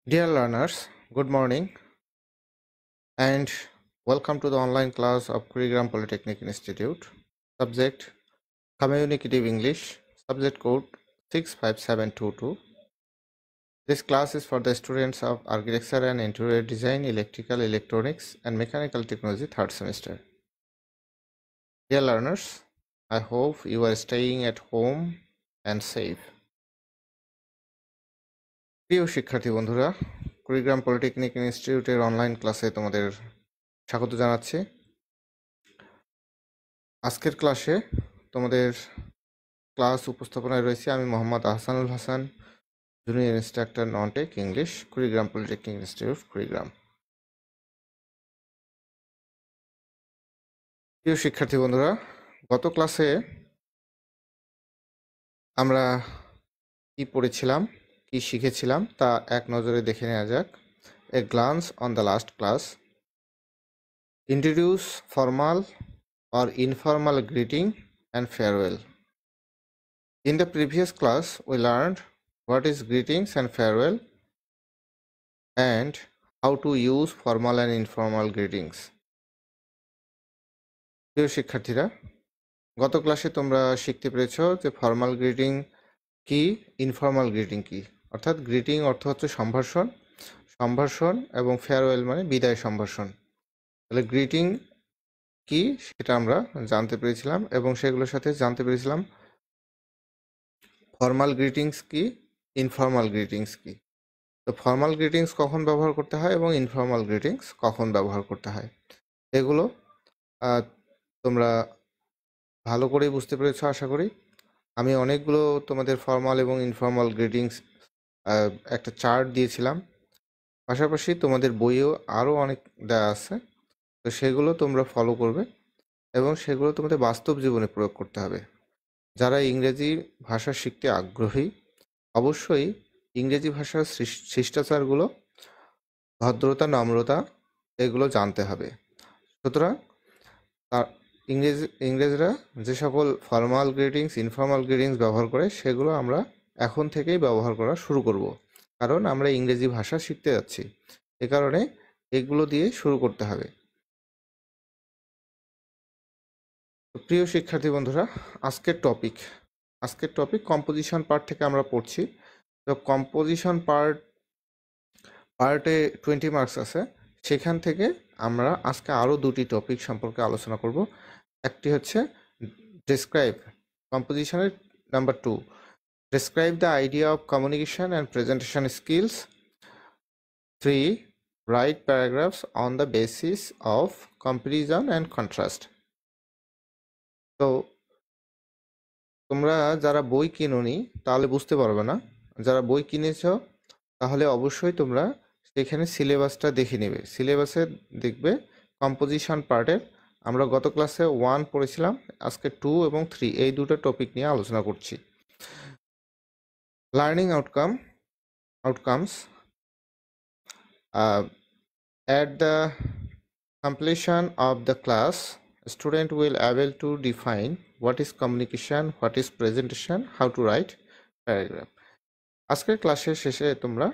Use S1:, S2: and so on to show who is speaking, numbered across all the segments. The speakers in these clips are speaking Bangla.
S1: Dear learners, good morning and welcome to the online class of Kurigram Polytechnic Institute. Subject Communicative English, subject code 65722. This class is for the students of Architecture and Interior Design, Electrical, Electronics and Mechanical Technology 3rd semester. Dear learners, I hope you are staying at home and safe. প্রিয় শিক্ষার্থী বন্ধুরা, কুড়িগ্রাম পলিটেকনিক ইনস্টিটিউটের অনলাইন ক্লাসে তোমাদের স্বাগত জানাচ্ছি। আজকের ক্লাসে তোমাদের ক্লাস উপস্থাপনায় রয়েছে আমি Mohammad Ahsanul Hasan, junior instructor non tech English, Kurigram polytechnic institute, Kurigram. প্রিয় শিক্ষার্থী বন্ধুরা, গত ক্লাসে আমরা কি পড়েছিলাম, কি শিখেছিলাম তা এক নজরে দেখে নেওয়া যাক। এ glance on the last class, introduce formal or informal greeting and farewell. In the previous class, we learned what is greetings and farewell and how to use formal and informal greetings. প্রিয় শিক্ষার্থীরা, গত ক্লাসে তোমরা শিখতে পেরেছ যে ফর্মাল গ্রিটিং কি, ইনফর্মাল গ্রিটিং কি। অর্থাৎ গ্রিটিং অর্থ হচ্ছে সম্ভাষণ, সম্ভাষণ এবং ফেয়ারওয়েল মানে বিদায় সম্ভাষণ। তাহলে গ্রিটিং কি সেটা আমরা জানতে পেরেছিলাম এবং সেগুলোর সাথে জানতে পেরেছিলাম ফর্মাল গ্রিটিংস কি, ইনফর্মাল গ্রিটিংস কি। তো ফর্মাল গ্রিটিংস কখন ব্যবহার করতে হয় এবং ইনফর্মাল গ্রিটিংস কখন ব্যবহার করতে হয়, এগুলো তোমরা ভালো করেই বুঝতে পেরেছো আশা করি। আমি অনেকগুলো তোমাদের ফর্মাল এবং ইনফর্মাল গ্রিটিংস একটা চার্ট দিয়েছিলাম, পাশাপাশি তোমাদের বইয়েও আরও অনেক দেওয়া আছে। তো সেগুলো তোমরা ফলো করবে এবং সেগুলো তোমাদের বাস্তব জীবনে প্রয়োগ করতে হবে। যারা ইংরেজি ভাষা শিখতে আগ্রহী অবশ্যই ইংরেজি ভাষার শিষ্টাচারগুলো, ভদ্রতা, নম্রতা এগুলো জানতে হবে। সুতরাং ইংরেজরা যে সকল ফর্মাল গ্রিটিংস, ইনফর্মাল গ্রিটিংস ব্যবহার করে সেগুলো আমরা এখন থেকেই ব্যবহার করা শুরু করব, কারণ আমরা ইংরেজি ভাষা শিখতে যাচ্ছি। এ কারণে এগুলো দিয়ে শুরু করতে হবে। প্রিয় শিক্ষার্থী বন্ধুরা, আজকের টপিক কম্পোজিশন পার্ট থেকে আমরা পড়ছি। তো কম্পোজিশন পার্টে 20 মার্কস আছে, সেখান থেকে আমরা আজকে আরও দুটি টপিক সম্পর্কে আলোচনা করব। একটি হচ্ছে ডেসক্রাইব, কম্পোজিশনের number 2, describe the idea of communication and presentation skills. 3, write paragraphs on the basis of comparison and contrast. তো তোমরা যারা বই কিনোনি তাহলে বুঝতে পারবে না, যারা বই কিনেছ তাহলে অবশ্যই তোমরা সেখানে সিলেবাসটা দেখে নেবে। সিলেবাসে দেখবে কম্পোজিশন পার্টের আমরা গত ক্লাসে 1 পড়েছিলাম, আজকে 2 এবং 3 এই দুটো টপিক নিয়ে আলোচনা করছি। Learning outcomes at the completion of the class, student will able to define what is communication, what is presentation, how to write paragraph. আজকের ক্লাসের শেষে তোমরা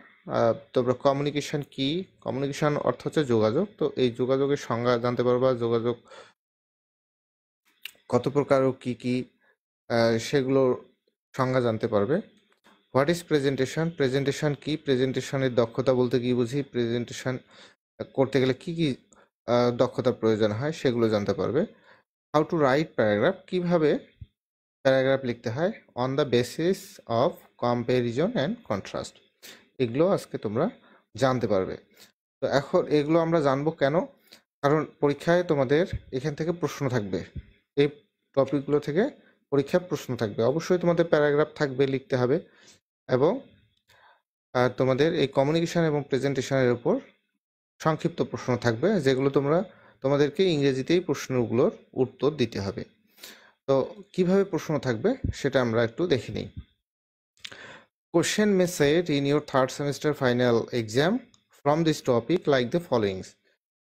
S1: কমিউনিকেশন কি, কমিউনিকেশন অর্থ হচ্ছে যোগাযোগ, তো এই যোগাযোগের সংজ্ঞা জানতে পারবা, যোগাযোগ কত প্রকার ও কী কী সেগুলোর সংজ্ঞা জানতে পারবে। হোয়াট ইজ প্রেজেন্টেশন কি, প্রেজেন্টেশনের দক্ষতা বলতে কি বুঝি, প্রেজেন্টেশন করতে গেলে কি কি দক্ষতার প্রয়োজন হয় সেগুলো জানতে পারবে। হাউ টু রাইট প্যারাগ্রাফ, কিভাবে প্যারাগ্রাফ লিখতে হয়। On the basis of comparison and contrast, এগুলো আজকে তোমরা জানতে পারবে। তো এখন এগুলো আমরা জানবো কেন, কারণ পরীক্ষায় তোমাদের এখান থেকে প্রশ্ন থাকবে, এই টপিকগুলো থেকে পরীক্ষায় প্রশ্ন থাকবে। অবশ্যই তোমাদের প্যারাগ্রাফ থাকবে, লিখতে হবে, এবং তোমাদের এই কমিউনিকেশন এবং প্রেজেন্টেশনের উপর সংক্ষিপ্ত প্রশ্ন থাকবে, যেগুলো তোমাদেরকে ইংরেজিতেই প্রশ্নগুলোর উত্তর দিতে হবে। তো কিভাবে প্রশ্ন থাকবে সেটা আমরা একটু দেখে নিই। Question may set in your 3rd semester final exam from this topic like the followings.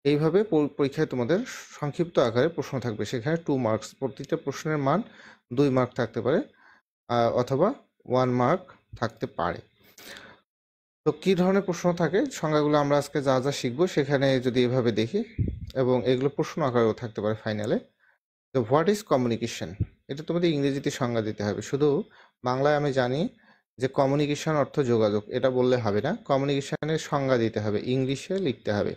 S1: এইভাবে পরীক্ষায় তোমাদের সংক্ষিপ্ত আকারে প্রশ্ন থাকবে, সেখানে 2 মার্কস, প্রতিটা প্রশ্নের মান 2 মার্ক থাকতে পারে অথবা 1 মার্ক থাকতে পারে। তো কি ধরনের প্রশ্ন থাকে সংজ্ঞাগুলো আমরা আজকে যা যা শিখবো সেখানে যদি এভাবে দেখি, এবং এগুলো প্রশ্ন আকারেও থাকতে পারে ফাইনালে। তো হোয়াট ইজ কমিউনিকেশন, এটা তোমাদের ইংরেজিতে সংজ্ঞা দিতে হবে। শুধু বাংলায় আমি জানি যে কমিউনিকেশন অর্থ যোগাযোগ, এটা বললে হবে না, কমিউনিকেশনের সংজ্ঞা দিতে হবে, ইংলিশে লিখতে হবে।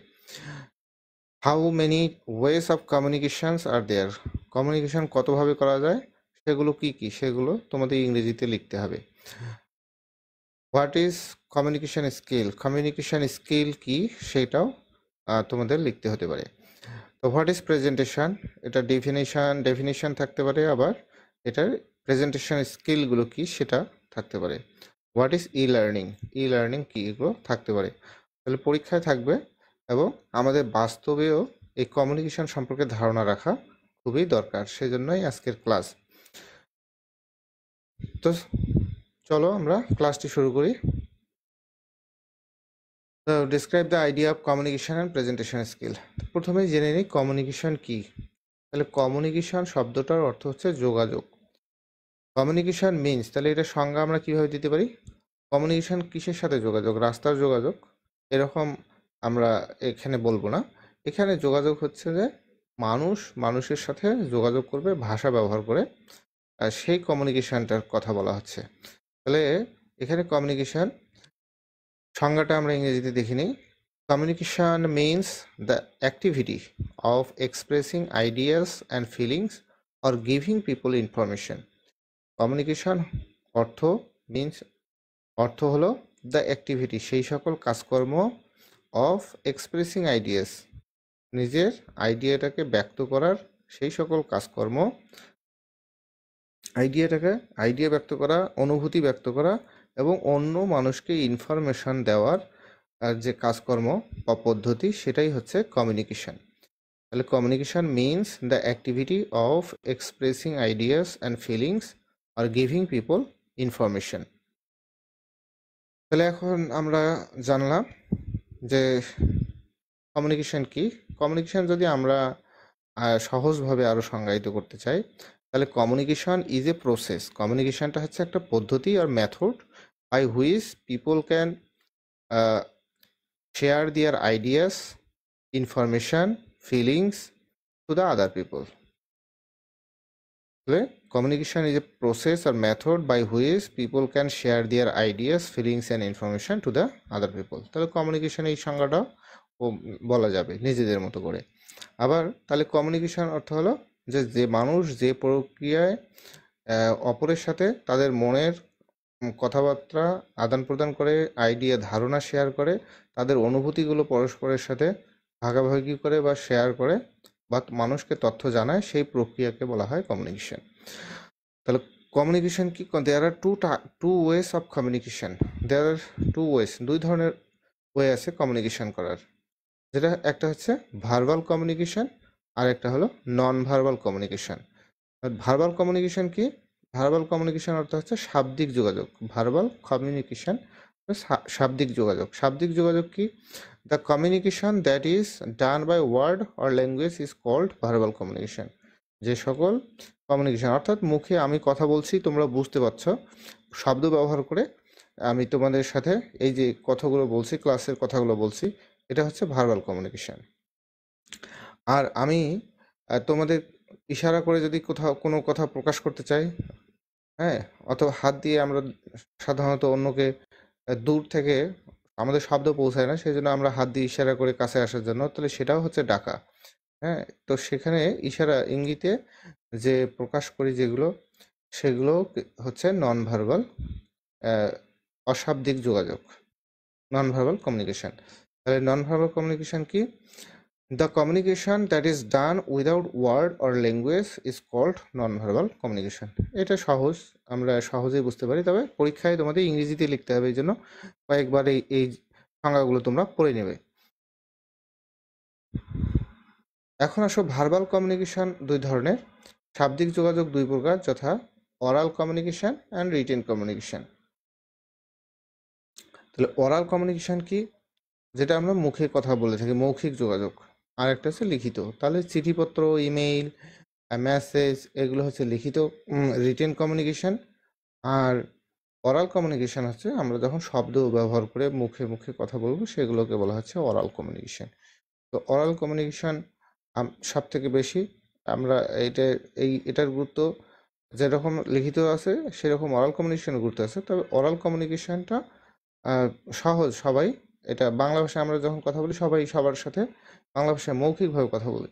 S1: How many ways of communications are there, communication কতভাবে করা যায়, সেগুলো কি কি সেগুলো তোমাদের ইংরেজিতে লিখতে হবে। What is communication skill, communication skill কি সেটাও তোমাদের লিখতে হতে পারে। তো হোয়াট ইজ প্রেজেন্টেশন, এটা ডেফিনেশন থাকতে পারে, আবার এটার প্রেজেন্টেশন স্কিলগুলো কি সেটা থাকতে পারে। হোয়াট ইজ ই লার্নিং কি, এগুলো থাকতে পারে। তাহলে পরীক্ষায় থাকবে, এবং আমাদের বাস্তবেও এই কমিউনিকেশন সম্পর্কে ধারণা রাখা খুবই দরকার, সেজন্যই আজকের ক্লাস। তো চলো আমরা ক্লাসটি শুরু করি। তো describe the idea of communication and presentation skill. প্রথমেই জেনে নিই কমিউনিকেশন কি। তাহলে কমিউনিকেশন শব্দটার অর্থ হচ্ছে যোগাযোগ। কমিউনিকেশন মিনস, তাহলে এটা সংজ্ঞা আমরা কিভাবে দিতে পারি? কমিউনিকেশন কিসের সাথে যোগাযোগ? রাস্তার যোগাযোগ, এরকম আমরা এখানে বলবো না। এখানে যোগাযোগ হচ্ছে যে মানুষ মানুষের সাথে যোগাযোগ করবে ভাষা ব্যবহার করে, আর সেই কমিউনিকেশনটার কথা বলা হচ্ছে। তাহলে এখানে কমিউনিকেশন সংজ্ঞাটা আমরা ইংরেজিতে দেখে নিই। Communication means the activity of expressing ideas and feelings or giving people information. Communication অর্থ মিনস, অর্থ হলো দ্য অ্যাক্টিভিটি, সেই সকল কাজকর্ম, অফ এক্সপ্রেসিং আইডিয়াস, নিজের আইডিয়াটাকে ব্যক্ত করার সেই সকল কাজকর্ম, আইডিয়া ব্যক্ত করা, অনুভূতি ব্যক্ত করা, এবং অন্য মানুষকে ইনফরমেশন দেওয়ার যে কাজকর্ম বা পদ্ধতি, সেটাই হচ্ছে কমিউনিকেশন। তাহলে communication means the activity of expressing ideas and feelings are giving people information. তাহলে এখন আমরা জানলাম যে কমিউনিকেশন কি। কমিউনিকেশন যদি আমরা সহজভাবে আরও সংজ্ঞায়িত করতে চাই, তাহলে কমিউনিকেশন ইজ এ প্রসেস, কমিউনিকেশনটা হচ্ছে একটা পদ্ধতি আর method by which people can share their ideas, information, feelings to the other people. তাহলে communication is a process or method by which people can share their ideas, feelings and information to the other people. তাহলে কমিউনিকেশন এই সংজ্ঞাটাও বলা যাবে নিজেদের মতো করে। আবার তাহলে কমিউনিকেশন অর্থ হলো যে যে মানুষ যে প্রক্রিয়ায় অপরের সাথে তাদের মনের কথাবার্তা আদান প্রদান করে, আইডিয়া ধারণা শেয়ার করে, তাদের অনুভূতিগুলো পরস্পরের সাথে ভাগাভাগি করে বা শেয়ার করে, বা মানুষকে তথ্য জানায়, সেই প্রক্রিয়াকে বলা হয় কমিউনিকেশন। তাহলে কমিউনিকেশন কি? There are two ways of communication, there are two ways, দুই ধরনের ওয়ে আছে কমিউনিকেশন করার। যেটা একটা হচ্ছে ভার্বাল কমিউনিকেশন, আর একটা হলো নন ভার্বাল কমিউনিকেশন। ভার্বাল কমিউনিকেশন কি? ভার্বাল কমিউনিকেশন অর্থ হচ্ছে শাব্দিক যোগাযোগ। ভার্বাল কমিউনিকেশন শাব্দিক যোগাযোগ। শাব্দিক যোগাযোগ কি? The communication that is done by word or language is called verbal communication. যে সকল কমিউনিকেশন, অর্থাৎ মুখে আমি কথা বলছি, তোমরা বুঝতে পারছো, শব্দ ব্যবহার করে আমি তোমাদের সাথে এই যে কথাগুলো বলছি, ক্লাসের কথাগুলো বলছি, এটা হচ্ছে ভার্বাল কমিউনিকেশন। আর আমি তোমাদের ইশারা করে যদি কোথাও কোনো কথা প্রকাশ করতে চাই, হ্যাঁ, অথবা হাত দিয়ে আমরা সাধারণত অন্যকে দূর থেকে আমাদের শব্দ পৌঁছায় না, সেই জন্য আমরা হাত দিয়ে ইশারা করে কাছে আসার জন্য, তাহলে সেটাও হচ্ছে ডাকা। হ্যাঁ, তো সেখানে ইশারা ইঙ্গিতে যে প্রকাশ করি যেগুলো, সেগুলো হচ্ছে নন ভার্বাল, অশাব্দিক যোগাযোগ, নন ভার্বাল কমিউনিকেশন। তাহলে নন ভার্বাল কমিউনিকেশন কি? The communication that is done without word or language is called non verbal communication. এটা সহজ, আমরা সহজেই বুঝতে পারি, তবে পরীক্ষায় তোমাদের ইংরেজিতে লিখতে হবে, এই জন্য কয়েকবার এই সংজ্ঞাগুলো তোমরা পড়ে নেবে। এখন আসো ভার্বাল কমিউনিকেশন দুই ধরনের, শাব্দিক যোগাযোগ দুই প্রকার, যথা oral communication and written communication. তাহলে অরাল কমিউনিকেশন কি? যেটা আমরা মুখে কথা বলে থাকি, মৌখিক যোগাযোগ। আর একটা হচ্ছে লিখিত। তাহলে চিঠিপত্র, ইমেইল, মেসেজ, এগুলো হচ্ছে লিখিত রিটেন কমিউনিকেশন। আর অরাল কমিউনিকেশন হচ্ছে আমরা যখন শব্দ ব্যবহার করে মুখে মুখে কথা বলবো সেগুলোকে বলা হচ্ছে অরাল কমিউনিকেশন। তো অরাল কমিউনিকেশন সব থেকে বেশি আমরা এটার গুরুত্ব যেরকম লিখিত আছে সেরকম অরাল কমিউনিকেশনের গুরুত্ব আছে, তবে অরাল কমিউনিকেশনটা সহজ, সবাই এটা বাংলা ভাষায় আমরা যখন কথা বলি সবাই সবার সাথে বাংলা ভাষায় মৌখিকভাবে কথা বলি।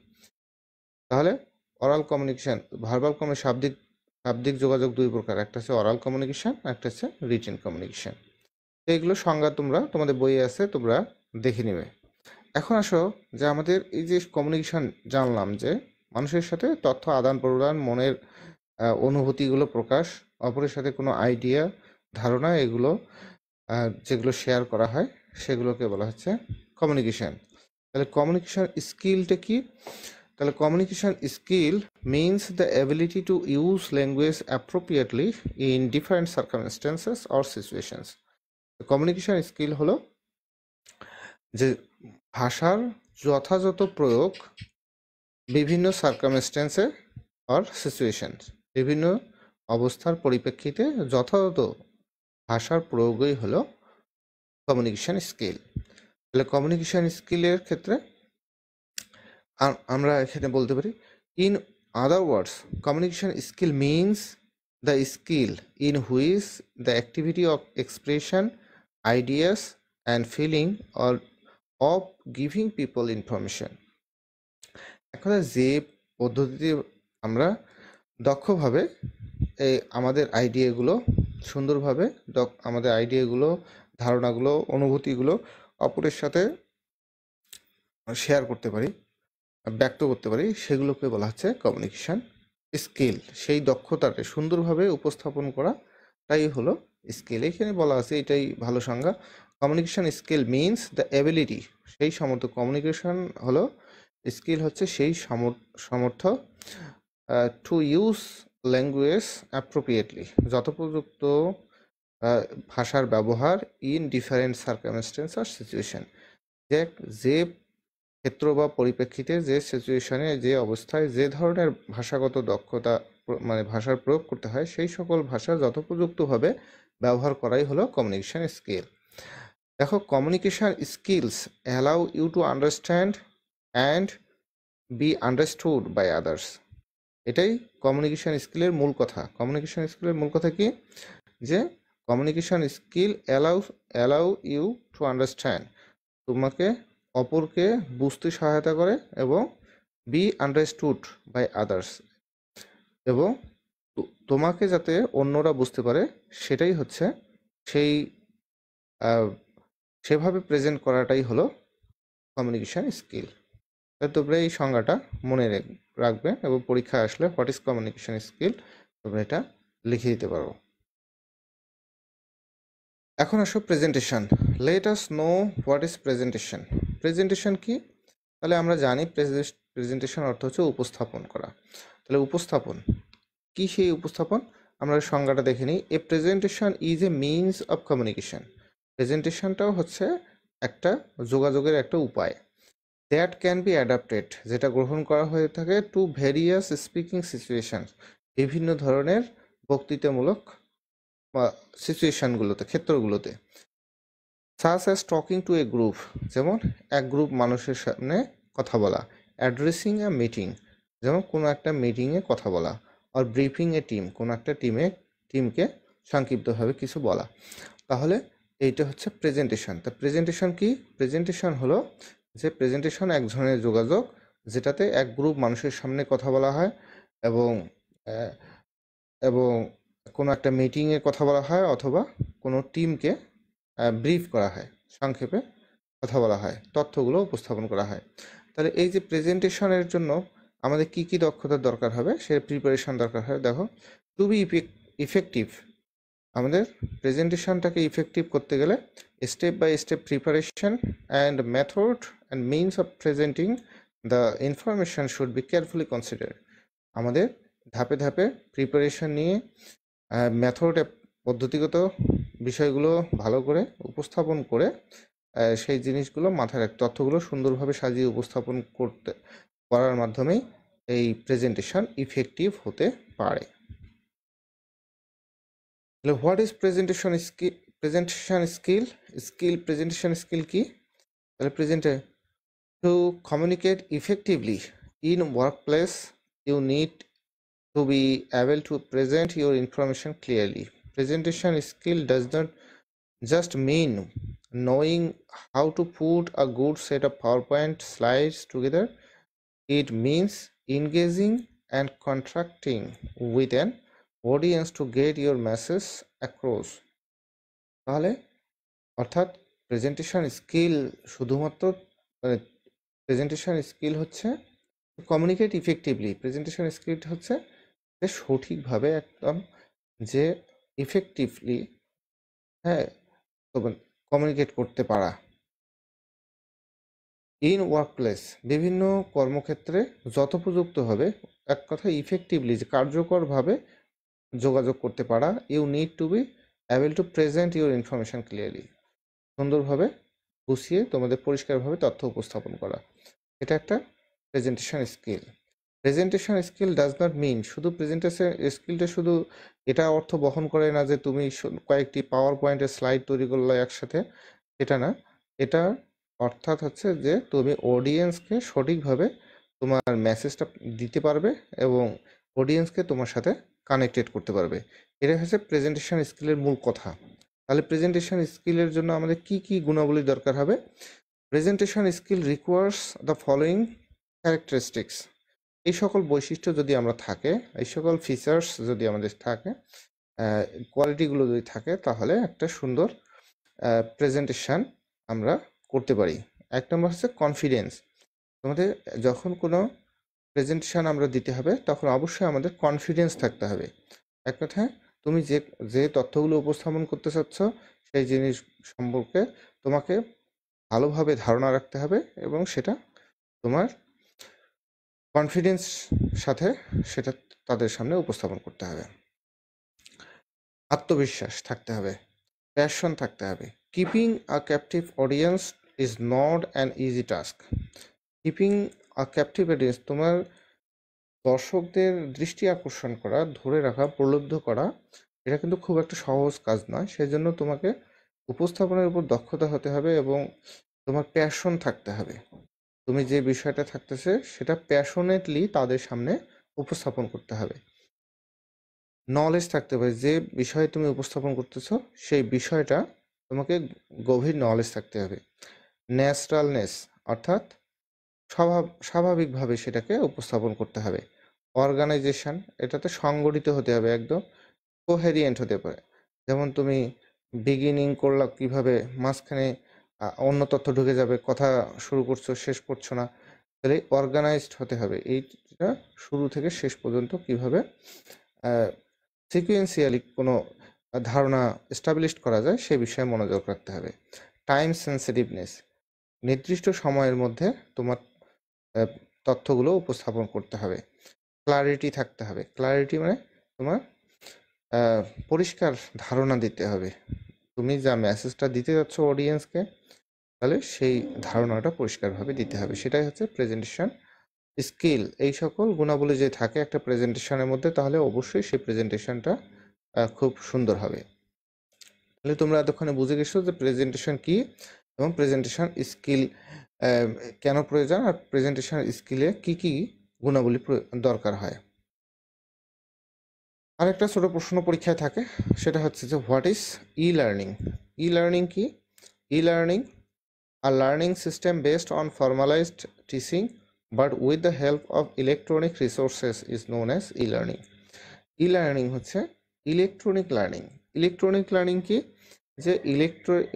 S1: তাহলে অরাল কমিউনিকেশন, ভার্বাল কমিউনিকেশন শাব্দিক শাব্দিক যোগাযোগ দুই প্রকার, একটা হচ্ছে অরাল কমিউনিকেশন, একটা হচ্ছে রিটেন কমিউনিকেশন। এইগুলো সংজ্ঞা তোমরা তোমাদের বইয়ে আছে, তোমরা দেখে নেবে। এখন আসো যে আমাদের এই যে কমিউনিকেশন জানলাম যে মানুষের সাথে তথ্য আদান প্রদান, মনের অনুভূতিগুলো প্রকাশ, অপরের সাথে কোনো আইডিয়া ধারণা এগুলো যেগুলো শেয়ার করা হয় সেগুলোকে বলা হচ্ছে কমিউনিকেশন। তাহলে কমিউনিকেশন স্কিলটা কি? তাহলে communication skill means the ability to use language appropriately in different circumstances or situations. Communication skill হলো যে ভাষার যথাযথ প্রয়োগ বিভিন্ন সার্কামস্টেন্সে অর সিচুয়েশন, বিভিন্ন অবস্থার পরিপ্রেক্ষিতে যথাযথ ভাষার প্রয়োগই হলো কমিউনিকেশন স্কিল। তাহলে কমিউনিকেশন স্কিলের ক্ষেত্রে আমরা এখানে বলতে পারি, in other words communication skill means the skill in which the activity of expression ideas and feeling or of giving people information. এখন যে পদ্ধতিতে আমরা দক্ষভাবে এই আমাদের আইডিয়াগুলো সুন্দরভাবে আমাদের আইডিয়াগুলো, ধারণাগুলো, অনুভূতিগুলো অপরের সাথে শেয়ার করতে পারি, ব্যক্ত করতে পারি, সেগুলোকে বলা হচ্ছে কমিউনিকেশন স্কিল। সেই দক্ষতাটা সুন্দরভাবে উপস্থাপন করাটাই হলো স্কিল। এখানে বলা আছে, এটাই ভালো সংজ্ঞা। Communication skill means the ability, সেই সামর্থ্য। কমিউনিকেশন হলো স্কিল হচ্ছে সেই সামর্থ্য টু ইউজ ল্যাঙ্গুয়েজ অ্যাপ্রোপ্রিয়েটলি, যথোপযুক্ত ভাষার ব্যবহার ইন ডিফারেন্ট সার্কামস্টেন্স আর সিচুয়েশন, যে ক্ষেত্র বা পরিপ্রেক্ষিতে, যে সিচুয়েশনে, যে অবস্থায় যে ধরনের ভাষাগত দক্ষতা মানে ভাষার প্রয়োগ করতে হয় সেই সকল ভাষা যথোপযুক্তভাবে ব্যবহার করাই হলো কমিউনিকেশন স্কিল। দেখো, communication skills allow you to understand and be understood by others. এটাই কমিউনিকেশন স্কিলের মূল কথা। কমিউনিকেশন স্কিলের মূল কথা কি? যে communication skill allow you to understand, তোমাকে অপরকে বুঝতে সহায়তা করে, এবং বি আন্ডারস্টুড বাই আদার্স, এবং তোমাকে যাতে অন্যরা বুঝতে পারে সেটাই হচ্ছে সেই সেভাবে প্রেজেন্ট করাটাই হলো কমিউনিকেশন স্কিল। তোমরা এই সংজ্ঞাটা মনে রাখবে এবং পরীক্ষায় আসলে হোয়াট ইজ কমিউনিকেশন স্কিল তোমরা এটা লিখে দিতে পারো। এখন আসো presentation. Let us know what is presentation. Presentation কি? তাহলে আমরা জানি প্রেজেন্টেশন অর্থ হচ্ছে উপস্থাপন করা। তাহলে উপস্থাপন কি? সেই উপস্থাপন আমরা সংজ্ঞাটা দেখে নিই। A presentation is a means of communication. প্রেজেন্টেশনটাও হচ্ছে একটা যোগাযোগের একটা উপায়। দ্যাট ক্যান বি অ্যাডাপ্টেড, যেটা গ্রহণ করা হয়ে থাকে, টু ভেরিয়াস স্পিকিং সিচুয়েশন, বিভিন্ন ধরনের বক্তৃতামূলক বা সিচুয়েশনগুলোতে, ক্ষেত্রগুলোতে। Such as talking to a group, যেমন এক গ্রুপ মানুষের সামনে কথা বলা। অ্যাড্রেসিং এ মিটিং, যেমন কোনো একটা মিটিংয়ে কথা বলা। আর ব্রিফিং এ টিম, কোনো একটা টিমকে সংক্ষিপ্তভাবে কিছু বলা। তাহলে এইটা হচ্ছে প্রেজেন্টেশন। তা প্রেজেন্টেশন কি? প্রেজেন্টেশন হলো যে প্রেজেন্টেশন এক ধরনের যোগাযোগ যেটাতে এক গ্রুপ মানুষের সামনে কথা বলা হয়, এবং এবং কোনো একটা মিটিংয়ে কথা বলা হয়, অথবা কোনো টিমকে ব্রিফ করা হয়, সংক্ষেপে কথা বলা হয়, তথ্যগুলো উপস্থাপন করা হয়। তাহলে এই যে প্রেজেন্টেশনের জন্য আমাদের কি কি দক্ষতার দরকার হবে, সে প্রিপারেশন দরকার হয়। দেখো, টু বি ইফেক্টিভ, আমাদের প্রেজেন্টেশনটাকে ইফেক্টিভ করতে গেলে step by step preparation and method and means of presenting the information should be carefully consider. আমাদের ধাপে ধাপে প্রিপারেশন নিয়ে মেথড, পদ্ধতিগত বিষয়গুলো ভালো করে উপস্থাপন করে সেই জিনিসগুলো মাথায় রাখতে, তথ্যগুলো সুন্দরভাবে সাজিয়ে উপস্থাপন করার মাধ্যমেই এই প্রেজেন্টেশন ইফেক্টিভ হতে পারে। তাহলে what is presentation skill? Presentation skill কি? তাহলে to communicate effectively in workplace, you need to be able to present your information clearly. Presentation skill does not just mean knowing how to put a good set of PowerPoint slides together. It means engaging and contracting with an audience to get your message across. তাহলে অর্থাৎ প্রেজেন্টেশন স্কিল শুধুমাত্র মানে প্রেজেন্টেশন স্কিল হচ্ছে কমিউনিকেট ইফেক্টিভলি। প্রেজেন্টেশন স্কিল হচ্ছে যে সঠিকভাবে একদম যে ইফেক্টিভলি, হ্যাঁ, কমিউনিকেট করতে পারা। ইন ওয়ার্কপ্লেস, বিভিন্ন কর্মক্ষেত্রে যথোপযুক্ত হবে, এক কথা ইফেক্টিভলি যে কার্যকরভাবে যোগাযোগ করতে পারা। You need to be able to present your information clearly, সুন্দরভাবে গুছিয়ে তোমাদের পরিষ্কারভাবে তথ্য উপস্থাপন করা, এটা একটা presentation skill. Presentation skill does not mean, শুধু প্রেজেন্টেশন স্কিলটা শুধু এটা অর্থ বহন করে না যে তুমি কয়েকটি পাওয়ার পয়েন্টের স্লাইড তৈরি করলে একসাথে, এটা না। এটা অর্থাৎ হচ্ছে যে তুমি অডিয়েন্সকে সঠিকভাবে তোমার মেসেজটা দিতে পারবে এবং অডিয়েন্সকে তোমার সাথে কানেক্টেড করতে পারবে। এটা হচ্ছে প্রেজেন্টেশন স্কিলের মূল কথা। তাহলে প্রেজেন্টেশন স্কিলের জন্য আমাদের কি কি গুণাবলী দরকার হবে? Presentation skill requires the following characteristics. এই সকল বৈশিষ্ট্য যদি আমরা থাকে, এই সকল ফিচার্স যদি আমাদের থাকে, কোয়ালিটিগুলো যদি থাকে, তাহলে একটা সুন্দর প্রেজেন্টেশন আমরা করতে পারি। এক নম্বর হচ্ছে কনফিডেন্স। তোমাদের যখন কোনো প্রেজেন্টেশন আমরা দিতে হবে তখন অবশ্যই আমাদের কনফিডেন্স থাকতে হবে। এক কথায় তুমি যে যে তথ্যগুলো উপস্থাপন করতে চাচ্ছ সেই জিনিস সম্পর্কে তোমাকে ভালোভাবে ধারণা রাখতে হবে এবং সেটা তোমার কনফিডেন্স সাথে সেটা তাদের সামনে উপস্থাপন করতে হবে। আত্মবিশ্বাস থাকতে হবে, প্যাশন থাকতে হবে। Keeping a captive audience is not an easy task. Keeping a captive audience, তোমার দর্শকদের দৃষ্টি আকর্ষণ করা, ধরে রাখা, প্রলুব্ধ করা, এটা কিন্তু খুব একটা সহজ কাজ নয়। সেই জন্য তোমাকে উপস্থাপনের উপর দক্ষতা হতে হবে এবং তোমার প্যাশন থাকতে হবে। তুমি যে বিষয়টা থাকতেছে সেটা প্যাশনেটলি তাদের সামনে উপস্থাপন করতে হবে। নলেজ থাকতে হবে, যে বিষয়ে তুমি উপস্থাপন করতেছো সেই বিষয়টা তোমাকে গভীর নলেজ থাকতে হবে। ন্যাচারালনেস, অর্থাৎ স্বাভাবিকভাবে সেটাকে উপস্থাপন করতে হবে। অর্গানাইজেশন, এটাতে সংগঠিত হতে হবে, একদম কোহেরিয়েন্ট হতে পারে। যেমন তুমি বিগিনিং করলা কিভাবে, মাঝখানে অন্য তথ্য ঢুকে যাবে, কথা শুরু করছো শেষ করছো না, তাহলে অর্গানাইজড হতে হবে। এইটা শুরু থেকে শেষ পর্যন্ত কিভাবে সিকুয়েন্সিয়ালি কোনো ধারণা এস্টাবলিশ করা যায় সে বিষয়ে মনোযোগ রাখতে হবে। টাইম সেন্সিটিভনেস, নির্দিষ্ট সময়ের মধ্যে তোমার তথ্যগুলো উপস্থাপন করতে হবে। ক্লারিটি থাকতে হবে, ক্লারিটি মানে তোমার পরিষ্কার ধারণা দিতে হবে। তুমি যা মেসেজটা দিতে যাচ্ছ অডিয়েন্সকে, তাহলে সেই ধারণাটা পরিষ্কারভাবে দিতে হবে, সেটাই হচ্ছে প্রেজেন্টেশন স্কিল। এই সকল গুণাবলী যে থাকে একটা প্রেজেন্টেশনের মধ্যে, তাহলে অবশ্যই সেই প্রেজেন্টেশনটা খুব সুন্দর হবে। তাহলে তোমরা এতক্ষণে বুঝে গেছো যে প্রেজেন্টেশন কি এবং প্রেজেন্টেশন স্কিল কেন প্রয়োজন, আর প্রেজেন্টেশন স্কিলে কি কি গুণাবলী দরকার হয়। আরেকটা ছোট প্রশ্ন পরীক্ষায় থাকে, সেটা হচ্ছে যে what is e learning? E learning কি? E learning, a learning system based on formalized teaching but with the help of electronic resources is known as e-learning. E-learning হচ্ছে ইলেকট্রনিক লার্নিং। ইলেকট্রনিক লার্নিং কি? যে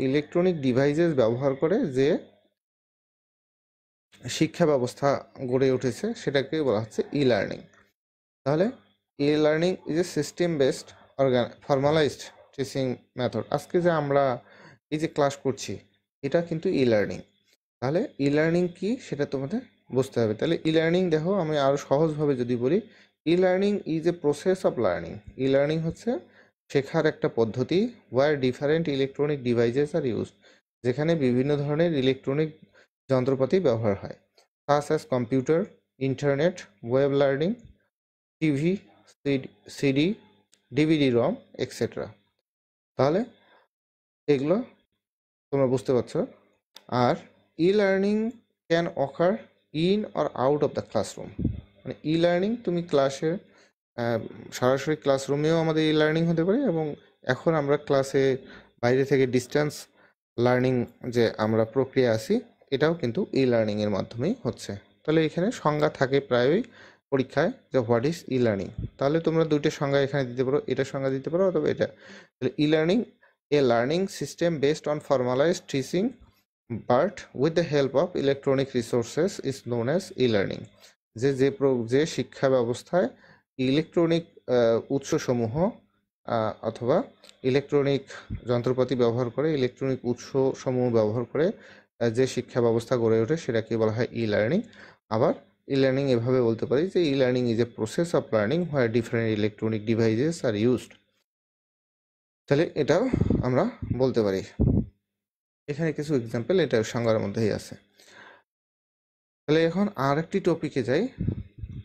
S1: ইলেকট্রনিক ডিভাইসেস ব্যবহার করে যে শিক্ষা ব্যবস্থা গড়ে উঠেছে সেটাকে বলা হচ্ছে ই লার্নিং। তাহলে e learning is a system based formalised teaching method. আজকে যে আমরা এই যে ক্লাস করছি এটা কিন্তু ই লার্নিং। তাহলে ই লার্নিং কি সেটা তোমাদের বুঝতে হবে। তাহলে ই লার্নিং দেখো, আমি আরও সহজভাবে যদি বলি, e learning is a process of learning. E learning হচ্ছে শেখার একটা পদ্ধতি, where different electronic devices are used, যেখানে বিভিন্ন ধরনের ইলেকট্রনিক যন্ত্রপাতি ব্যবহার হয়, such as computer, internet, web learning, TV, CD, DVD ROM, etcetera. তাহলে এগুলো তোমরা বুঝতে পারছো। আর e learning can occur in or out of the classroom, মানে ই লার্নিং তুমি ক্লাসে সরাসরি ক্লাসরুমেও আমাদের ই লার্নিং হতে পারে, এবং এখন আমরা ক্লাসে বাইরে থেকে ডিস্টেন্স লার্নিং যে আমরা প্রক্রিয়া আছি, এটাও কিন্তু ই লার্নিংয়ের মাধ্যমেই হচ্ছে। তাহলে এখানে সংজ্ঞা থাকে প্রায়ই পরীক্ষায় যে হোয়াট ইজ ই লার্নিং। তাহলে তোমরা দুইটা সংজ্ঞা এখানে দিতে পারো, এটা সংজ্ঞা দিতে পারো অথবা এটা। তাহলে e learning a learning system based on formalised teaching but with the help of electronic resources is known as e learning. যে শিক্ষা ব্যবস্থায় ইলেকট্রনিক উৎসসমূহ অথবা ইলেকট্রনিক যন্ত্রপাতি ব্যবহার করে, ইলেকট্রনিক উৎসসমূহ ব্যবহার করে যে শিক্ষা ব্যবস্থা গড়ে ওঠে সেটাকে বলা হয় ই লার্নিং। আবার ই লার্নিং এভাবে বলতে পারি যে ই learning is a process of learning where different electronic devices are used. তাহলে এটাও আমরা বলতে পারি। এখানে কিছু এক্সাম্পল এটা সংজ্ঞার মধ্যেই আছে। তাহলে এখন আর একটি টপিকে যাই।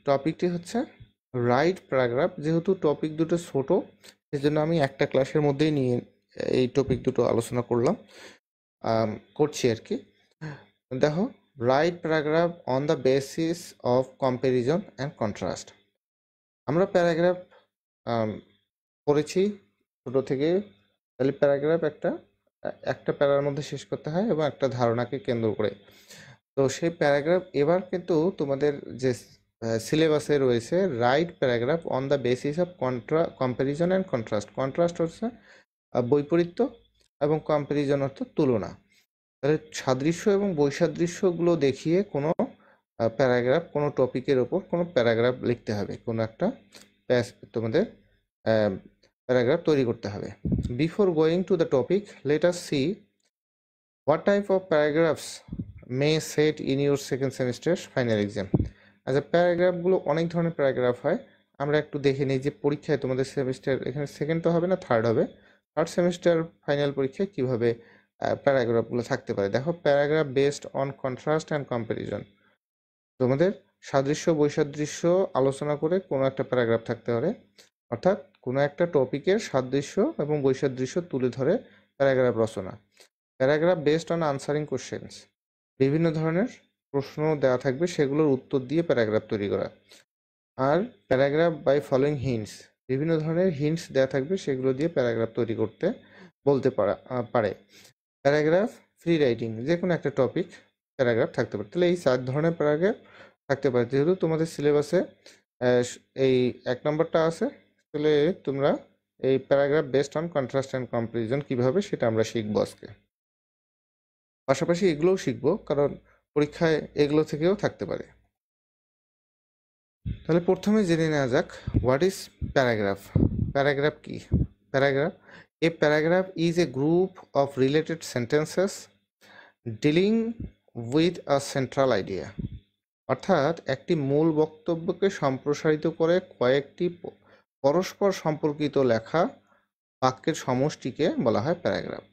S1: টপিকটি হচ্ছে রাইট প্যারাগ্রাফ। যেহেতু টপিক দুটো ছোট, সেজন্য আমি একটা ক্লাসের মধ্যেই নিয়ে এই টপিক দুটো আলোচনা করছি আর কি। দেখো, write paragraph on the basis of comparison and contrast. আমরা প্যারাগ্রাফ পড়েছি ছোট থেকে। তাহলে প্যারাগ্রাফ একটা প্যারার মধ্যে শেষ করতে হয় এবং একটা ধারণাকে কেন্দ্র করে। তো সেই প্যারাগ্রাফ এবার কিন্তু তোমাদের যে সিলেবাসে রয়েছে write paragraph on the basis of comparison and contrast. Contrast হচ্ছে বৈপরীত্য এবং কম্প্যারিজন অর্থ তুলনা। তাহলে সাদৃশ্য এবং বৈসাদৃশ্যগুলো দেখিয়ে কোনো প্যারাগ্রাফ, কোনো টপিকের ওপর কোনো প্যারাগ্রাফ লিখতে হবে, কোনো একটা তোমাদের প্যারাগ্রাফ তৈরি করতে হবে। Before going to the topic, let us see what type of paragraphs May set in your second semester final exam. আচ্ছা, প্যারাগ্রাফগুলো অনেক ধরনের প্যারাগ্রাফ হয়। আমরা একটু দেখে নিই যে পরীক্ষায় তোমাদের সেমিস্টার, এখানে সেকেন্ড তো হবে না, থার্ড হবে, থার্ড সেমিস্টার ফাইনাল পরীক্ষায় কীভাবে প্যারাগ্রাফগুলো থাকতে পারে। দেখো, paragraph based on contrast and comparison. তোমাদের সাদৃশ্য বৈসাদৃশ্য আলোচনা করে কোনো একটা প্যারাগ্রাফ থাকতে পারে, অর্থাৎ কোনো একটা টপিকের সাদৃশ্য এবং বৈসাদৃশ্য তুলে ধরে প্যারাগ্রাফ রচনা। Paragraph based on answering questions, বিভিন্ন ধরনের প্রশ্ন দেওয়া থাকবে, সেগুলোর উত্তর দিয়ে প্যারাগ্রাফ তৈরি করা। আর প্যারাগ্রাফ বাই ফলোয়িং হিন্টস, বিভিন্ন ধরনের হিন্টস দেওয়া থাকবে, সেগুলো দিয়ে প্যারাগ্রাফ তৈরি করতে বলতে পারে। প্যারাগ্রাফ ফ্রি রাইটিং, যে কোনো একটা টপিক প্যারাগ্রাফ থাকতে পারে। তাহলে এই 4 ধরনের প্যারাগ্রাফ থাকতে পারে। যেহেতু তোমাদের সিলেবাসে এই 1 নম্বরটা আছে, তাহলে তোমরা এই paragraph based on contrast and comparison কীভাবে, সেটা আমরা শিখবো আজকে। পাশাপাশি এগুলোও শিখবো, কারণ পরীক্ষায় এগুলো থেকেও থাকতে পারে। তাহলে প্রথমে জেনে নেওয়া যাক হোয়াট ইজ প্যারাগ্রাফ। প্যারাগ্রাফ কি? Paragraph is a group of related sentences dealing with a central idea. অর্থাৎ একটি মূল বক্তব্যকে সম্প্রসারিত করে কয়েকটি পরস্পর সম্পর্কিত লেখা বাক্যের সমষ্টিকে বলা হয় প্যারাগ্রাফ।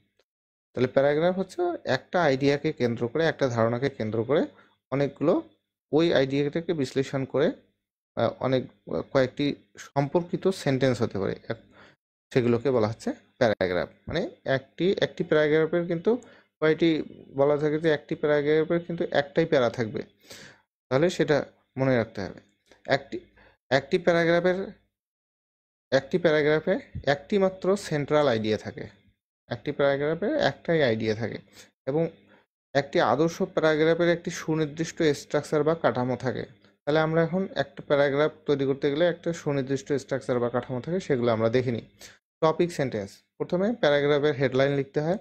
S1: তাহলে প্যারাগ্রাফ হচ্ছে একটা আইডিয়াকে কেন্দ্র করে, একটা ধারণাকে কেন্দ্র করে অনেকগুলো ওই আইডিয়াটাকে বিশ্লেষণ করে কয়েকটি সম্পর্কিত সেন্টেন্স হতে পারে, সেগুলোকে বলা হচ্ছে প্যারাগ্রাফ। মানে একটি প্যারাগ্রাফের কিন্তু কয়টি বলা থাকে যে একটি প্যারাগ্রাফের কিন্তু একটাই প্যারা থাকবে, তাহলে সেটা মনে রাখতে হবে। একটি প্যারাগ্রাফে একটি মাত্র সেন্ট্রাল আইডিয়া থাকে, একটি প্যারাগ্রাফে একটাই আইডিয়া থাকে, এবং একটি আদর্শ প্যারাগ্রাফের একটি সুনির্দিষ্ট স্ট্রাকচার বা কাঠামো থাকে। তাহলে আমরা এখন একটা প্যারাগ্রাফ তৈরি করতে গেলে একটা সুনির্দিষ্ট স্ট্রাকচার বা কাঠামো থাকে, সেগুলো আমরা দেখে নিই। টপিক সেন্টেন্স, প্রথমে প্যারাগ্রাফের হেডলাইন লিখতে হয়,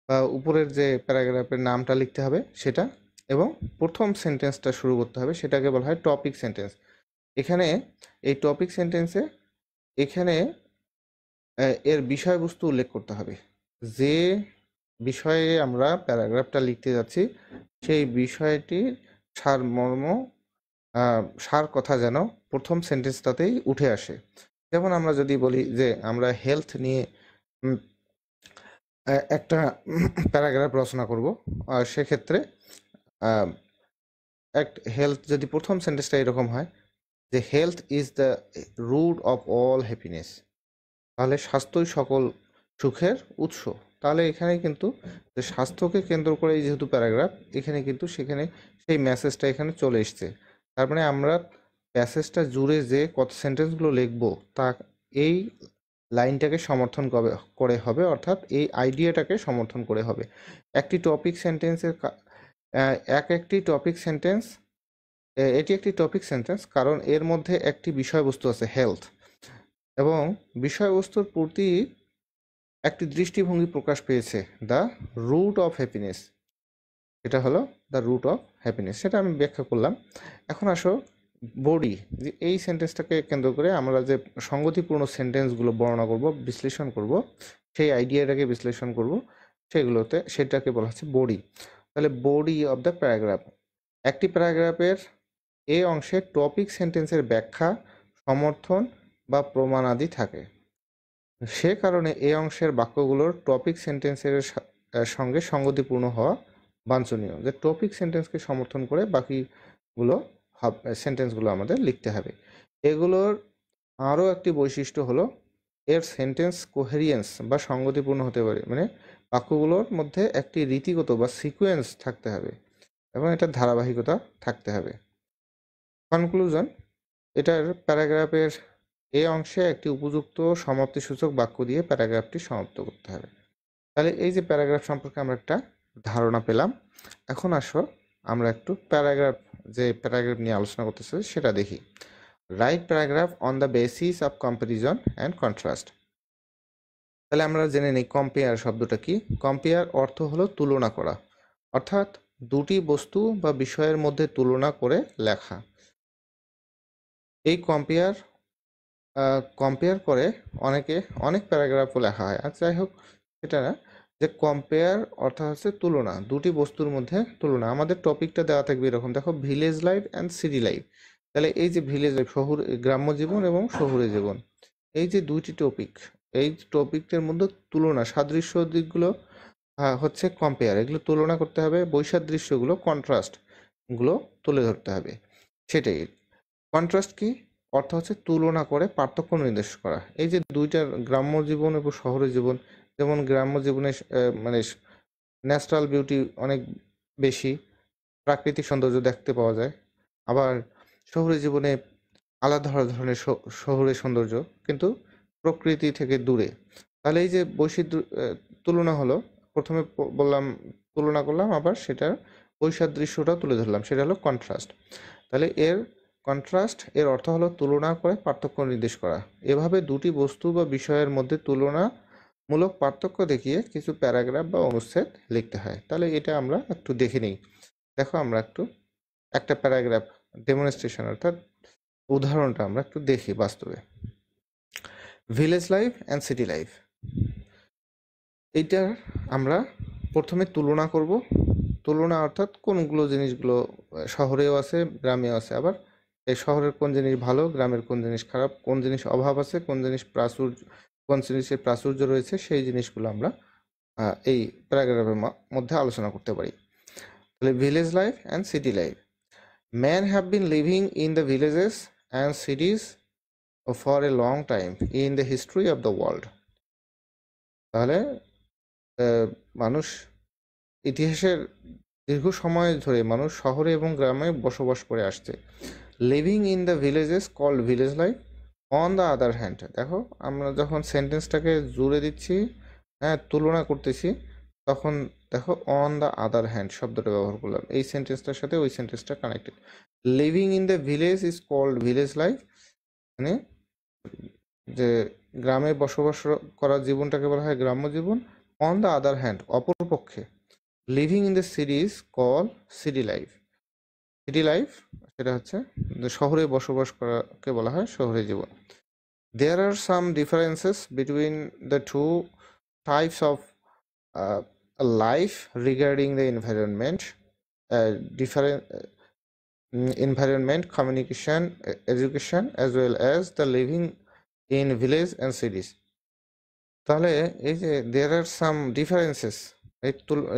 S1: বা উপরের যে প্যারাগ্রাফের নামটা লিখতে হবে সেটা, এবং প্রথম সেন্টেন্সটা শুরু করতে হবে, সেটাকে বলা হয় টপিক সেন্টেন্স। এখানে এই টপিক সেন্টেন্সে এখানে এর বিষয়বস্তু উল্লেখ করতে হবে। যে বিষয়ে আমরা প্যারাগ্রাফটা লিখতে যাচ্ছি সেই বিষয়টির সারমর্ম, সার কথা যেন প্রথম সেন্টেন্সটাতেই উঠে আসে। যেমন আমরা যদি বলি যে আমরা হেলথ নিয়ে একটা প্যারাগ্রাফ রচনা করব, আর সেক্ষেত্রে হেলথ যদি প্রথম সেন্টেন্সটা এরকম হয় যে health is the root of all happiness, তাহলে স্বাস্থ্যই সকল সুখের উৎস। তাহলে এখানে কিন্তু যে স্বাস্থ্যকে কেন্দ্র করে যেহেতু প্যারাগ্রাফ, এখানে কিন্তু সেখানে সেই মেসেজটা এখানে চলে এসছে। তার মানে আমরা প্যাসেজটা জুড়ে যে কত সেন্টেন্সগুলো লিখবো তা এই লাইনটাকে সমর্থন করে হবে, অর্থাৎ এই আইডিয়াটাকে সমর্থন করে হবে। একটি টপিক সেন্টেন্সের একটি টপিক সেন্টেন্স, এটি একটি টপিক সেন্টেন্স কারণ এর মধ্যে একটি বিষয়বস্তু আছে হেলথ, এবং বিষয়বস্তুর প্রতি একটি দৃষ্টিভঙ্গি প্রকাশ পেয়েছে দ্য রুট অফ হ্যাপিনেস। এটা হলো দ্য রুট অফ হ্যাপিনেস, সেটা আমি ব্যাখ্যা করলাম। এখন আসো বডি, যে এই সেন্টেন্সটাকে কেন্দ্র করে আমরা যে সঙ্গতিপূর্ণ সেন্টেন্সগুলো বর্ণনা করব, বিশ্লেষণ করব, সেই আইডিয়াটাকে বিশ্লেষণ করব, সেটাকে বলা হচ্ছে বডি। তাহলে বডি অফ দ্য প্যারাগ্রাফ, একটি প্যারাগ্রাফের এ অংশে টপিক সেন্টেন্সের ব্যাখ্যা, সমর্থন বা প্রমাণাদি থাকে। সে কারণে এই অংশের বাক্যগুলোর টপিক সেন্টেন্সের সঙ্গে সঙ্গতিপূর্ণ হওয়া বাঞ্ছনীয়। যে টপিক সেন্টেন্সকে সমর্থন করে বাকিগুলো সেন্টেন্সগুলো আমাদের লিখতে হবে। এগুলোর আরও একটি বৈশিষ্ট্য হলো এর সেন্টেন্স কোহেরিয়েন্স বা সঙ্গতিপূর্ণ হতে পারে, মানে বাক্যগুলোর মধ্যে একটি রীতিগত বা সিকোয়েন্স থাকতে হবে এবং এটার ধারাবাহিকতা থাকতে হবে। কনক্লুশন, এটার প্যারাগ্রাফের এই অংশে একটি উপযুক্ত সমাপ্তিসূচক বাক্য দিয়ে প্যারাগ্রাফটি সমাপ্ত করতে হবে। তাহলে এই যে প্যারাগ্রাফ সম্পর্কে আমরা একটা ধারণা পেলাম। এখন আসো আমরা একটু যে প্যারাগ্রাফ নিয়ে আলোচনা করতেছে সেটা দেখি। Write paragraph on the basis of comparison and contrast. তাহলে আমরা জেনে নিই কম্পেয়ার শব্দটা কি। কম্পেয়ার অর্থ হলো তুলনা করা, অর্থাৎ দুটি বস্তু বা বিষয়ের মধ্যে তুলনা করে লেখা। এই কম্পেয়ার করে অনেক প্যারাগ্রাফও লেখা হয়। আর যাই হোক, সেটা না, যে কম্পেয়ার অর্থাৎ হচ্ছে তুলনা, দুটি বস্তুর মধ্যে তুলনা। আমাদের টপিকটা দেওয়া থাকবে এরকম, দেখো, village life and city life. তাহলে এই যে ভিলেজ লাইফ, গ্রাম্য জীবন এবং শহুরে জীবন, এই যে দুইটি টপিক, এই টপিকটার মধ্যে তুলনা, সাদৃশ্য দিকগুলো হচ্ছে কম্পেয়ার, এগুলো তুলনা করতে হবে। বৈসাদৃশ্যগুলো, কন্ট্রাস্টগুলো তুলে ধরতে হবে। সেটাই কন্ট্রাস্ট কি অর্থ হচ্ছে তুলনা করে পার্থক্য নির্দেশ করা। এই যে দুইটার, গ্রাম্য জীবন এবং শহরের জীবন, যেমন গ্রাম্য জীবনে মানে ন্যাচারাল বিউটি অনেক বেশি, প্রাকৃতিক সৌন্দর্য দেখতে পাওয়া যায়। আবার শহুরে জীবনে আলাদা ধরনের শহুরে সৌন্দর্য, কিন্তু প্রকৃতি থেকে দূরে। তাহলে এই যে তুলনা হলো, প্রথমে বললাম তুলনা করলাম, আবার সেটার বৈসাদৃশ্যটাও তুলে ধরলাম, সেটা হলো কন্ট্রাস্ট। তাহলে কন্ট্রাস্ট এর অর্থ হলো তুলনা করে পার্থক্য নির্দেশ করা। এভাবে দুটি বস্তু বা বিষয়ের মধ্যে তুলনামূলক পার্থক্য দেখিয়ে কিছু প্যারাগ্রাফ বা অনুচ্ছেদ লিখতে হয়। তাহলে এটা আমরা একটু দেখে নিই। দেখো, আমরা একটা প্যারাগ্রাফ ডেমনস্ট্রেশন, অর্থাৎ উদাহরণটা আমরা একটু দেখি বাস্তবে। Village life and city life, এইটার আমরা প্রথমে তুলনা করব। তুলনা অর্থাৎ কোনগুলো জিনিসগুলো শহরেও আছে, গ্রামেও আছে, আবার এই শহরের কোন জিনিস ভালো, গ্রামের কোন জিনিস খারাপ, কোন জিনিস অভাব আছে, কোন জিনিসের প্রাচুর্য রয়েছে, সেই জিনিসগুলো আমরা এই প্যারাগ্রাফের মধ্যে আলোচনা করতে পারি। তাহলে village life and city life. Men have been living in the villages and cities for a long time in the history of the world. তাহলে মানুষ ইতিহাসের দীর্ঘ সময় ধরে মানুষ শহরে এবং গ্রামে বসবাস করে আসছে। Living in the villages called village life. On the other hand, দেখো, আমরা যখন সেন্টেন্সটাকে জুড়ে দিচ্ছি, হ্যাঁ, তুলনা করতেছি, তখন দেখো অন দ্য আদার হ্যান্ড শব্দটা ব্যবহার করলাম। এই সেন্টেন্সটার সাথে ওই সেন্টেন্সটা connected. Living in the village is called village life, মানে যে গ্রামে বসবাস করার জীবনটাকে বলা হয় গ্রাম্য জীবন। অন দ্য আদার হ্যান্ড, অপরপক্ষে, living in the city is call city life. City life সেটা হচ্ছে শহরে বসবাস করাকে বলা হয় শহরে জীবন। There are some differences between the two types of life regarding the environment, environment, communication, education, as well as the living in village and cities. তাহলে এই যে there are some differences,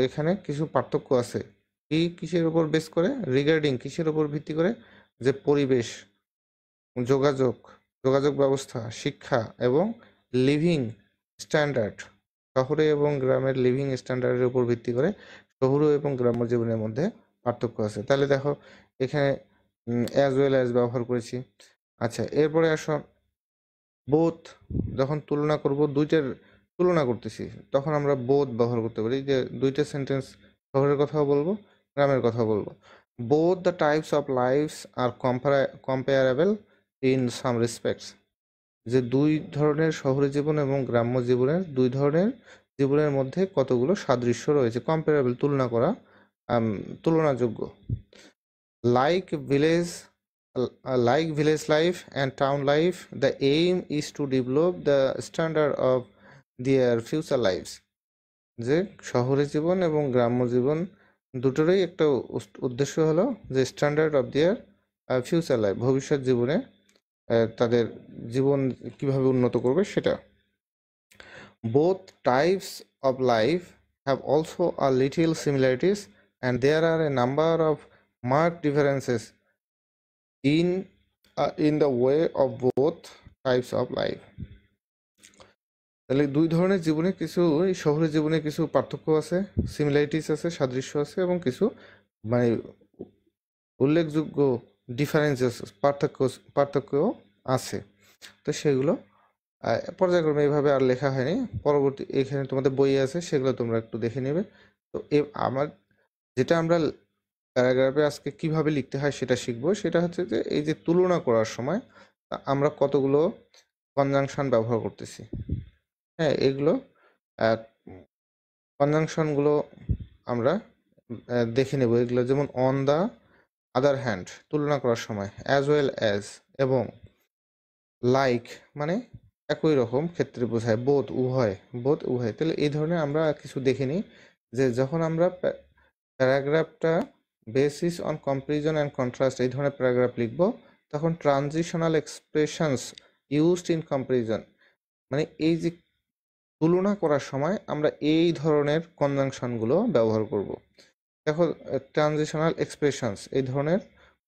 S1: এখানে কিছু পার্থক্য আছে। কিসের উপর বেস করে? রিগার্ডিং, কিসের উপর ভিত্তি করে? যে পরিবেশ, যোগাযোগ ব্যবস্থা, শিক্ষা এবং লিভিং স্ট্যান্ডার্ড, শহরে এবং গ্রামের লিভিং স্ট্যান্ডার্ডের উপর ভিত্তি করে শহুরে এবং গ্রাম্য জীবনের মধ্যে পার্থক্য আছে। তাহলে দেখো এখানে অ্যাজ ওয়েল অ্যাজ ব্যবহার করেছি। আচ্ছা, এরপরে আসো বোথ। যখন তুলনা করব, দুইটার তুলনা করতেছি, তখন আমরা বোথ ব্যবহার করতে পারি। যে দুইটা সেন্টেন্স, শহরের কথাও বলবো, গ্রামের কথাও বলবো। Both the types of lifes are comparable in some respects. যে দুই ধরনের শহরে জীবন এবং গ্রাম্য জীবনের, দুই ধরনের জীবনের মধ্যে কতগুলো সাদৃশ্য রয়েছে। কম্পারেবল, তুলনা করা, তুলনাযোগ্য। Like village like village life and town life, the aim is to develop the standard of their future lives. যে শহরের জীবন এবং গ্রাম্য জীবন দুটোরই একটা উদ্দেশ্য হলো যে standard of their future life, ভবিষ্যৎ জীবনে তাদের জীবন কিভাবে উন্নত করবে সেটা। Both types of life have also a little similarities, and there are a number of marked differences in the way of both types of life. তাহলে দুই ধরনের জীবনে কিছু, এই শহরের জীবনে কিছু পার্থক্য আছে, সিমিলারিটিস আছে, সাদৃশ্য আছে, এবং কিছু মানে উল্লেখযোগ্য ডিফারেন্সেস, পার্থক্য আছে। তো সেগুলো পর্যায়ক্রমে এইভাবে আর লেখা হয়নি, পরবর্তী এখানে তোমাদের বই আছে, সেগুলো তোমরা একটু দেখে নেবে। তো আমার যেটা আমরা প্যারাগ্রাফে আজকে কিভাবে লিখতে হয় সেটা শিখবো। সেটা হচ্ছে যে এই যে তুলনা করার সময় আমরা কতগুলো কনজাংশন ব্যবহার করতেছি। হ্যাঁ, এগুলো কনজাংশনগুলো আমরা দেখে নেব। এগুলো যেমন অন দ্য আদার হ্যান্ড তুলনা করার সময়, অ্যাজ ওয়েল অ্যাজ এবং লাইক মানে একই রকম ক্ষেত্রে বোঝায়, বোথ উভয়। তাহলে এই ধরনের আমরা কিছু দেখে নিই যে যখন আমরা প্যারাগ্রাফটা basis on comparison and contrast এই ধরনের প্যারাগ্রাফ লিখব, তখন transitional expressions used in comparison মানে এই যে তুলনা করার সময় আমরা এই ধরনের কনজাংশনগুলো ব্যবহার করব। দেখো, ট্রানজিশনাল এক্সপ্রেশনস এই ধরনের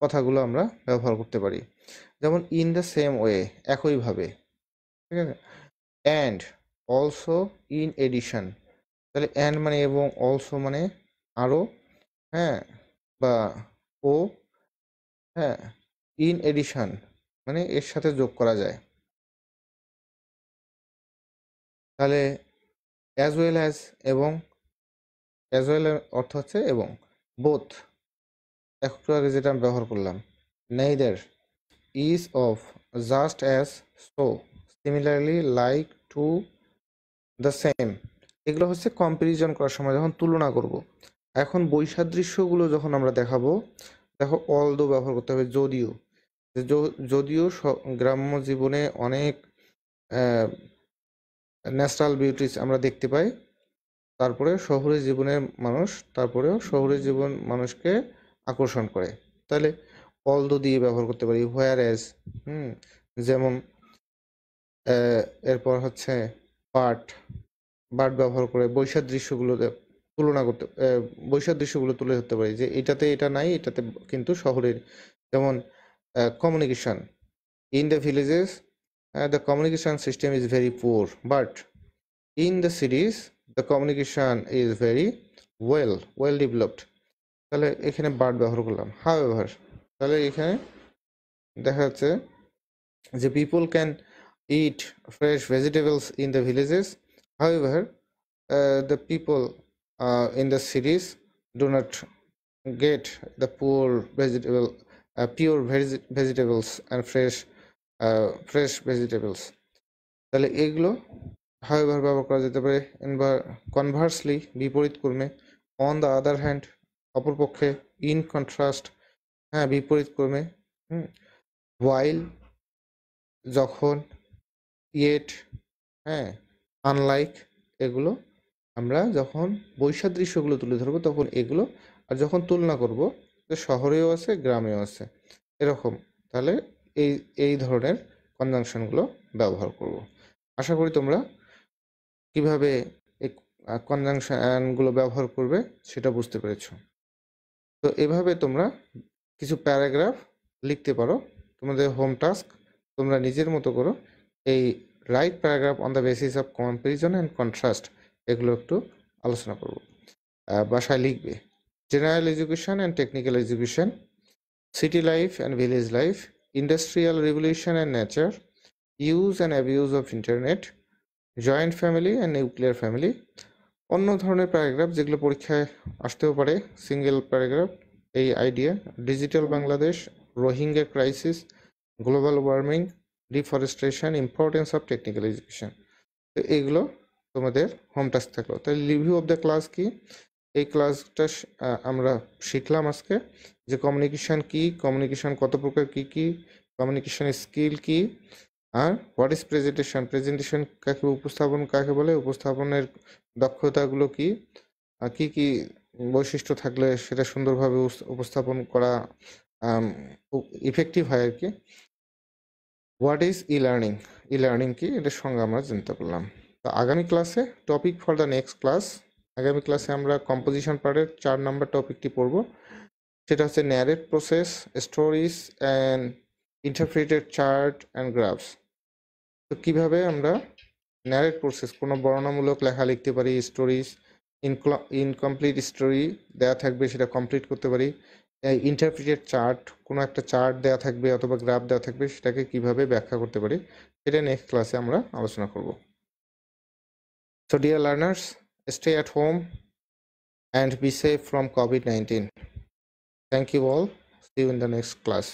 S1: কথাগুলো আমরা ব্যবহার করতে পারি। যেমন ইন দ্য সেম ওয়ে, একইভাবে, ঠিক আছে। And, also, in addition. তাহলে অ্যান্ড মানে এবং, অলসো মানে আরও, হ্যাঁ, বা ও, হ্যাঁ, ইন এডিশন মানে এর সাথে যোগ করা যায়। তাহলে অ্যাজ ওয়েল অ্যাজ এবং, অ্যাজ ওয়েল অর্থ হচ্ছে এবং, বোথ একটু আগে যেটা আমি ব্যবহার করলাম, neither, is of, just as, so, similarly, like, to, the same. এগুলো হচ্ছে কম্পারিজন করার সময় যখন তুলনা করব। এখন বৈসাদৃশ্যগুলো যখন আমরা দেখাবো, দেখো অলদো ব্যবহার করতে হবে, যদিও। যদিও গ্রাম্য জীবনে অনেক ন্যাচারাল বিউটিস আমরা দেখতে পাই, তারপরে শহুরে জীবনের মানুষ, তারপরেও শহুরে জীবন মানুষকে আকর্ষণ করে। তাহলে অলদো দিয়ে ব্যবহার করতে পারি, হোয়ার এজ, যেমন এরপর হচ্ছে বাট ব্যবহার করে বৈসাদৃশ্যগুলো তুলনা করতে, বৈসাদৃশ্যগুলো তুলে ধরতে পারি যে এটাতে এটা নাই, এটাতে কিন্তু শহরের। যেমন communication, in the villages the communication system is very poor, but in the সিটিজ the communication is very well developed. তাহলে এখানে বাট ব্যবহার করলাম। হাউএভার, তাহলে এখানে দেখা যাচ্ছে যে people can it fresh vegetables in the villages, however the people in the cities do not get the pure vegetables and fresh vegetables. তাহলে এগুলো হাউএভার ব্যবহার করা যেতে পারে। কনভার্সলি, বিপরীত ক্রমে। অন দ্য আদার হ্যান্ড, অপরপক্ষে। ইন কন্ট্রাস্ট, হ্যাঁ, বিপরীত ক্রমে। ওয়াইল, যখন। ইয়েট, হ্যাঁ, আনলাইক। এগুলো আমরা যখন বৈসাদৃশ্যগুলো তুলে ধরবো তখন এগুলো, আর যখন তুলনা করব যে শহরেও আছে গ্রামেও আছে এরকম, তাহলে এই ধরনের কনজাংশনগুলো ব্যবহার করব। আশা করি তোমরা কিভাবে এই কনজাংশনগুলো ব্যবহার করবে সেটা বুঝতে পেরেছ। তো এভাবে তোমরা কিছু প্যারাগ্রাফ লিখতে পারো। তোমাদের হোম টাস্ক, তোমরা নিজের মতো করো। এই write paragraph on the basis of comparison and contrast এগুলো একটু আলোচনা করব, বাসায় লিখবে। General education and technical education, city life and village life, industrial revolution and nature, use and abuse of internet, joint family and nuclear family. অন্য ধরনের প্যারাগ্রাফ যেগুলো পরীক্ষায় আসতেও পারে, সিঙ্গেল প্যারাগ্রাফ, এই idea, digital Bangladesh, Rohingya crisis, global warming, deforestation, importance of technical education. তো এইগুলো তোমাদের হোম টাস্ক থাকলো। তাহলে রিভিউ অফ দ্য ক্লাস কি? এই ক্লাসটা আমরা শিখলাম আজকে যে কমিউনিকেশন কি, কমিউনিকেশন কত প্রকার, কি কি কমিউনিকেশন স্কিল কি, আর হোয়াট ইজ প্রেজেন্টেশন, প্রেজেন্টেশন কাকে, উপস্থাপন কাকে বলে, উপস্থাপনের দক্ষতাগুলো কি, কি কি বৈশিষ্ট্য থাকলে সেটা সুন্দরভাবে উপস্থাপন করা ইফেক্টিভ হয় আর কি। What is e learning, e learning কি, এটার সঙ্গে আমরা জানতে পারলাম। তো আগামী ক্লাসে topic for the next class, আগামী ক্লাসে আমরা কম্পোজিশন পার্টের 4 নম্বর টপিকটি পড়ব। সেটা হচ্ছে narrate process, stories and interpreted chart and graphs. তো কীভাবে আমরা ন্যারেট প্রসেস, কোনো বর্ণনামূলক লেখা লিখতে পারি, স্টোরিজ, ইনকমপ্লিট স্টোরি দেওয়া থাকবে সেটা কমপ্লিট করতে পারি, ইন্টারপ্রিটেড চার্ট, কোনো একটা চার্ট দেওয়া থাকবে অথবা গ্রাফ দেওয়া থাকবে, সেটাকে কিভাবে ব্যাখ্যা করতে পারি, সেটা নেক্সট ক্লাসে আমরা আলোচনা করব। So dear learners, stay at home and be safe from COVID-19. Thank you all. See you in the next class.